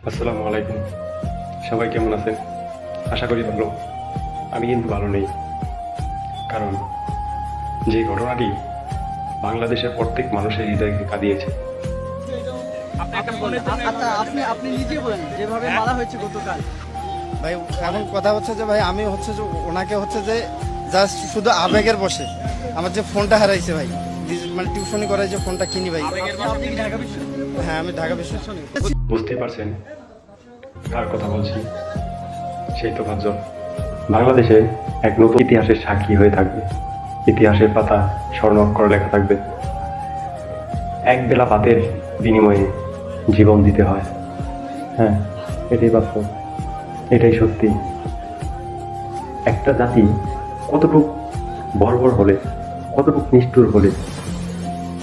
আসসালামু আলাইকুম। সবাই কেমন আছেন? আশা করি ভালো। আমি কিন্তু ভালো নেই, কারণ যে ঘটনাটি বাংলাদেশের প্রত্যেক মানুষের হৃদয়কে কাঁদিয়েছে। আপনি আপনি নিজে বলেন যেভাবে মারা হয়েছে গতকাল। ভাই এখন কথা হচ্ছে যে ভাই আমি হচ্ছে যে ওনাকে হচ্ছে যে জাস্ট শুধু আবেগের বসে আমার যে ফোনটা হারাইছে ভাই, মানে টিউশনি করাই যে ফোনটা কিনি ভাই। আপনি কি ঢাকা বিশ্ব? হ্যাঁ আমি ঢাকা বিশ্ববিদ্যালয়। বুঝতে পারছেন কার কথা বলছি? সেই তো ভাবছ বাংলাদেশে এক নতুন ইতিহাসের সাক্ষী হয়ে থাকবে। ইতিহাসের পাতা স্বর্ণাক্ষরে লেখা থাকবে। এক বেলা ভাতের বিনিময়ে জীবন দিতে হয়। হ্যাঁ, এটাই বাস্তব, এটাই সত্যি। একটা জাতি কতটুক বর্বর হলে, কতটুক নিষ্ঠুর হলে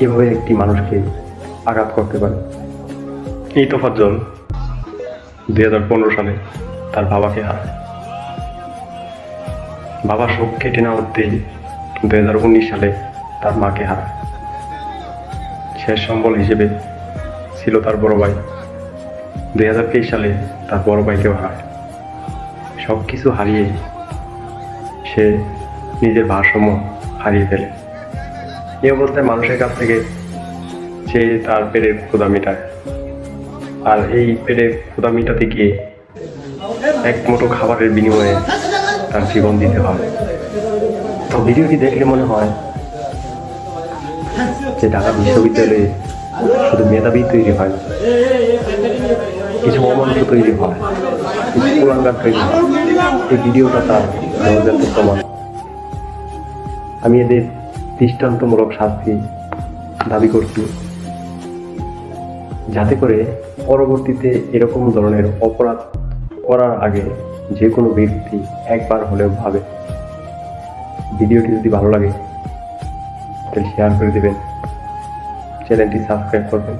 এভাবে একটি মানুষকে আঘাত করতে পারে। এই তোফাজ্জল 2015 সালে তার বাবাকে হারায়। বাবা শোক কেটে না উঠতেই 2019 সালে তার মাকে হারায়। শেষ সম্বল হিসেবে ছিল তার বড় ভাই। 2023 সালে তার বড় ভাইকেও হারায়। সব কিছু হারিয়ে সে নিজের ভারসাম্য হারিয়ে ফেলে। এই অবস্থায় মানুষের কাছ থেকে সে তার পেটের ক্ষুধা মেটায়, আর এই পেটের ক্ষুধা মেটাতে গিয়ে এক মুঠো খাবারের বিনিময়ে তার জীবন দিতে হয়। তো ভিডিওটি দেখলে মনে হয় যে ঢাকা বিশ্ববিদ্যালয়ে শুধু মেধাবী তৈরি হয় না, কিছু অমানুষ তৈরি হয়, কিছু কুলাঙ্গার তৈরি হয়। এই ভিডিওটা তার জলজাত প্রমাণ। আমি এদের দৃষ্টান্তমূলক শাস্তি দাবি করছি, যাতে করে পরবর্তীতে এরকম ধরনের অপরাধ করার আগে যে কোনো ব্যক্তি একবার হলেও ভাবে। ভিডিওটি যদি ভালো লাগে তাহলে শেয়ার করে দেবেন, চ্যানেলটি সাবস্ক্রাইব করবেন।